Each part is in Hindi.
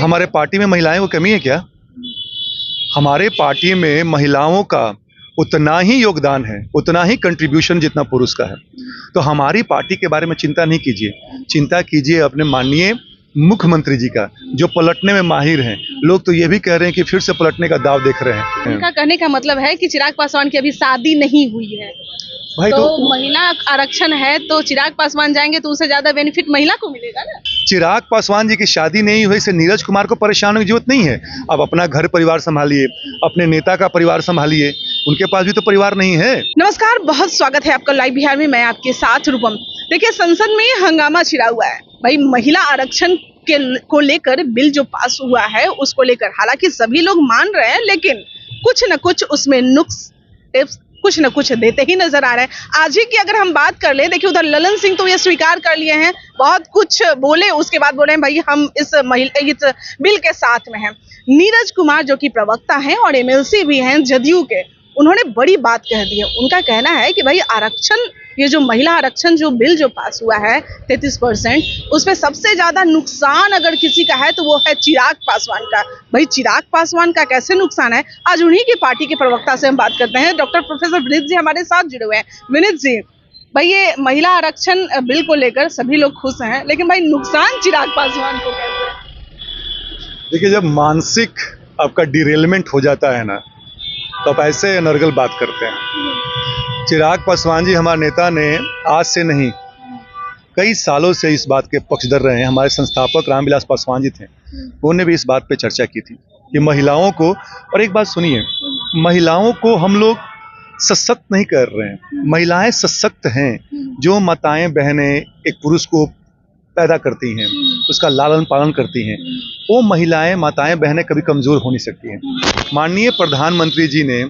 हमारे पार्टी में महिलाएं को कमी है क्या? हमारे पार्टी में महिलाओं का उतना ही योगदान है, उतना ही कंट्रीब्यूशन जितना पुरुष का है। तो हमारी पार्टी के बारे में चिंता नहीं कीजिए, चिंता कीजिए अपने माननीय मुख्यमंत्री जी का, जो पलटने में माहिर हैं। लोग तो ये भी कह रहे हैं कि फिर से पलटने का दाव देख रहे हैं। उनका कहने का मतलब है कि चिराग पासवान की अभी शादी नहीं हुई है, भाई तो महिला आरक्षण है तो चिराग पासवान जाएंगे तो उससे ज्यादा बेनिफिट महिला को मिलेगा ना। चिराग पासवान जी की शादी नहीं हुई से नीरज कुमार को परेशान होने की जरूरत नहीं है। अब अपना घर परिवार संभालिए, अपने नेता का परिवार संभालिए, उनके पास भी तो परिवार नहीं है। नमस्कार, बहुत स्वागत है आपका लाइव बिहार में। मैं आपके साथ रूपम। देखिए, संसद में हंगामा छिड़ा हुआ है भाई। महिला आरक्षण को लेकर बिल जो पास हुआ है उसको लेकर हालांकि सभी लोग मान रहे हैं, लेकिन कुछ न कुछ उसमें नुक्स टिप्स कुछ न कुछ देते ही नजर आ रहे हैं। आज ही की अगर हम बात कर ले, देखिए उधर ललन सिंह तो ये स्वीकार कर लिए हैं, बहुत कुछ बोले, उसके बाद बोले भाई हम इस बिल के साथ में हैं। नीरज कुमार जो कि प्रवक्ता हैं और एमएलसी भी हैं जदयू के, उन्होंने बड़ी बात कह दी है। उनका कहना है कि भाई आरक्षण, ये जो महिला आरक्षण जो बिल जो पास हुआ है 33%, उसमें सबसे ज्यादा नुकसान अगर किसी का है तो वो है चिराग पासवान का। भाई चिराग पासवान का कैसे नुकसान है, आज उन्हीं की पार्टी के प्रवक्ता से हम बात करते हैं। डॉक्टर प्रोफेसर विनीत जी हमारे साथ जुड़े हुए हैं। विनीत जी, भाई ये महिला आरक्षण बिल को लेकर सभी लोग खुश हैं, लेकिन भाई नुकसान चिराग पासवान को कैसे? देखिए, जब मानसिक आपका डिरेलमेंट हो जाता है ना, तो आप ऐसे अनर्गल बात करते हैं। चिराग पासवान जी हमारे नेता ने आज से नहीं, कई सालों से इस बात के पक्षधर रहे हैं। हमारे संस्थापक रामविलास पासवान जी थे, उन्होंने भी इस बात पे चर्चा की थी कि महिलाओं को, और एक बात सुनिए, महिलाओं को हम लोग सशक्त नहीं कर रहे हैं। महिलाएं सशक्त हैं। जो माताएं बहनें एक पुरुष को पैदा करती हैं, उसका लालन पालन करती हैं, वो महिलाएं माताएं बहनें कभी कमजोर हो नहीं सकती हैं। माननीय प्रधानमंत्री जी ने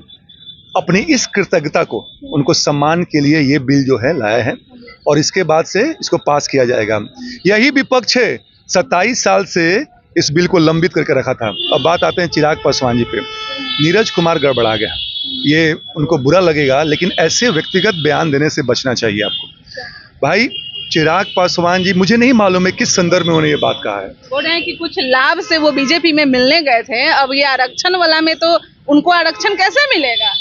अपनी इस कृतज्ञता को, उनको सम्मान के लिए ये बिल जो है लाया है, और इसके बाद से इसको पास किया जाएगा। यही विपक्ष है 27 साल से इस बिल को लंबित करके रखा था। अब बात आते हैं चिराग पासवान जी पे। नीरज कुमार गड़बड़ा गया, ये उनको बुरा लगेगा, लेकिन ऐसे व्यक्तिगत बयान देने से बचना चाहिए आपको। भाई चिराग पासवान जी, मुझे नहीं मालूम है किस संदर्भ में उन्होंने ये बात कहा है। बोल रहे हैं कि कुछ लाभ से वो बीजेपी में मिलने गए थे, अब ये आरक्षण वाला में तो उनको आरक्षण कैसे मिलेगा?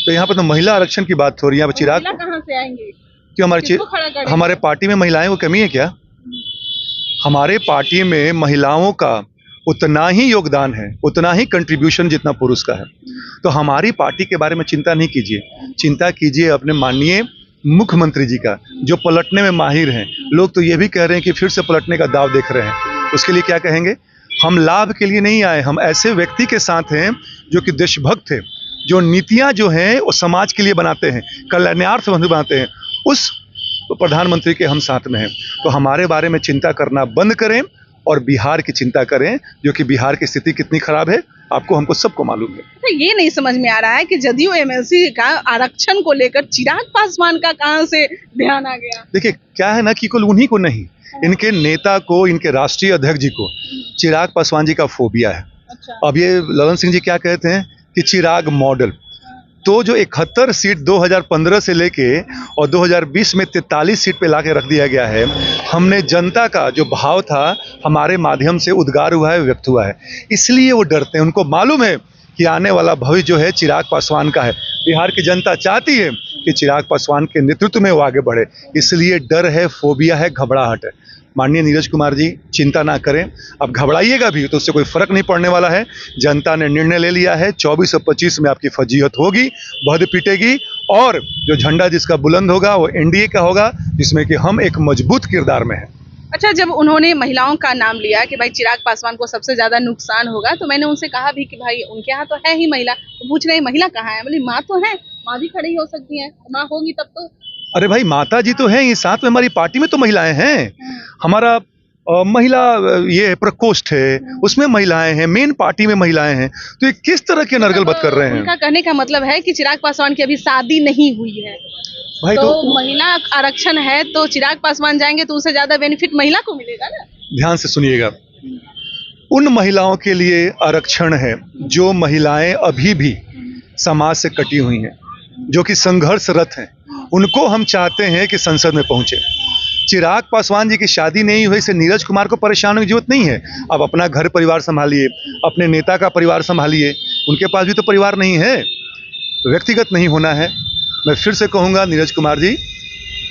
तो यहाँ पर तो महिला आरक्षण की बात हो रही है। यहाँ पर चिराग कहाँ से आएंगे? क्यों हमारे पार्टी में महिलाएं को कमी है क्या? हमारे पार्टी में महिलाओं का उतना ही योगदान है, उतना ही कंट्रीब्यूशन जितना पुरुष का है। तो हमारी पार्टी के बारे में चिंता नहीं कीजिए, चिंता कीजिए अपने माननीय मुख्यमंत्री जी का, जो पलटने में माहिर हैं। लोग तो ये भी कह रहे हैं कि फिर से पलटने का दाव देख रहे हैं। उसके लिए क्या कहेंगे? हम लाभ के लिए नहीं आए, हम ऐसे व्यक्ति के साथ हैं जो कि देशभक्त है, जो नीतियां जो हैं वो समाज के लिए बनाते हैं, कल्याणार्थ बंधु बनाते हैं। उस प्रधानमंत्री के हम साथ में हैं। तो हमारे बारे में चिंता करना बंद करें और बिहार की चिंता करें, जो कि बिहार की स्थिति कितनी खराब है आपको, हमको सबको मालूम है। तो ये नहीं समझ में आ रहा है कि जदयू एमएलसी का आरक्षण को लेकर चिराग पासवान का कहां से ध्यान आ गया? देखिए क्या है ना, कि कुल उन्हीं को नहीं, इनके नेता को, इनके राष्ट्रीय अध्यक्ष जी को चिराग पासवान जी का फोबिया है। अच्छा। अब ये ललन सिंह जी क्या कहते हैं कि चिराग मॉडल, तो जो 71 सीट 2015 से लेके और 2020 में 43 सीट पे लाके रख दिया गया है। हमने जनता का जो भाव था हमारे माध्यम से उद्गार हुआ है, व्यक्त हुआ है, इसलिए वो डरते हैं। उनको मालूम है कि आने वाला भविष्य जो है चिराग पासवान का है। बिहार की जनता चाहती है कि चिराग पासवान के नेतृत्व में वो आगे बढ़े, इसलिए डर है, फोबिया है, घबराहट है। माननीय नीरज कुमार जी चिंता ना करें, अब घबराइएगा भी तो उससे कोई फर्क नहीं पड़ने वाला है। जनता ने निर्णय ले लिया है, 24 और 25 में आपकी फजीहत होगी, बध पिटेगी, और जो झंडा जिसका बुलंद होगा वो एनडीए का होगा, जिसमें कि हम एक मजबूत किरदार में हैं। अच्छा, जब उन्होंने महिलाओं का नाम लिया कि भाई चिराग पासवान को सबसे ज्यादा नुकसान होगा, तो मैंने उनसे कहा भी कि भाई उनके यहाँ तो है ही महिला, तो पूछ रहे महिला कहाँ है? बोली माँ तो है, माँ भी खड़ी हो सकती है, माँ होगी तब तो। अरे भाई माता जी तो हैं ही, साथ में हमारी पार्टी में तो महिलाएं हैं। हमारा महिला ये प्रकोष्ठ है, उसमें महिलाएं हैं, मेन पार्टी में महिलाएं हैं। तो ये किस तरह के नरगल बात कर रहे हैं? उनका कहने का मतलब है कि चिराग पासवान की अभी शादी नहीं हुई है, भाई तो महिला आरक्षण है तो चिराग पासवान जाएंगे तो उससे ज्यादा बेनिफिट महिला को मिलेगा ना। ध्यान से सुनिएगा, उन महिलाओं के लिए आरक्षण है जो महिलाएं अभी भी समाज से कटी हुई हैं, जो कि संघर्षरत हैं। उनको हम चाहते हैं कि संसद में पहुंचे। चिराग पासवान जी की शादी नहीं हुई से नीरज कुमार को परेशान होने की जरूरत नहीं है। आप अपना घर परिवार संभालिए, अपने नेता का परिवार संभालिए, उनके पास भी तो परिवार नहीं है, व्यक्तिगत नहीं होना है। मैं फिर से कहूँगा नीरज कुमार जी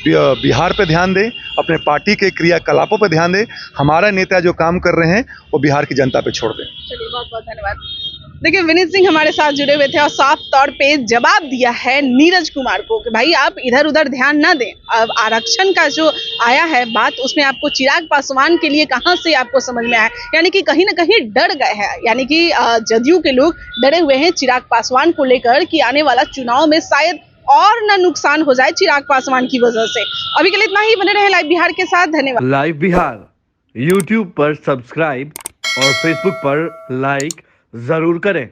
बिहार पे ध्यान दें, अपने पार्टी के क्रियाकलापों पे ध्यान दें। हमारा नेता जो काम कर रहे हैं वो बिहार की जनता पे छोड़ दें। चलिए बहुत बहुत धन्यवाद। देखिए विनीत सिंह हमारे साथ जुड़े हुए थे और साफ तौर पे जवाब दिया है नीरज कुमार को कि भाई आप इधर उधर ध्यान ना दें। अब आरक्षण का जो आया है बात, उसमें आपको चिराग पासवान के लिए कहां से आपको समझ में आया, यानी कि कहीं ना कहीं डर गए हैं, यानी कि जदयू के लोग डरे हुए हैं चिराग पासवान को लेकर कि आने वाला चुनाव में शायद और ना नुकसान हो जाए चिराग पासवान की वजह से। अभी के लिए इतना ही, बने रहे लाइव बिहार के साथ। धन्यवाद। लाइव बिहार यूट्यूब पर सब्सक्राइब और फेसबुक पर लाइक जरूर करें।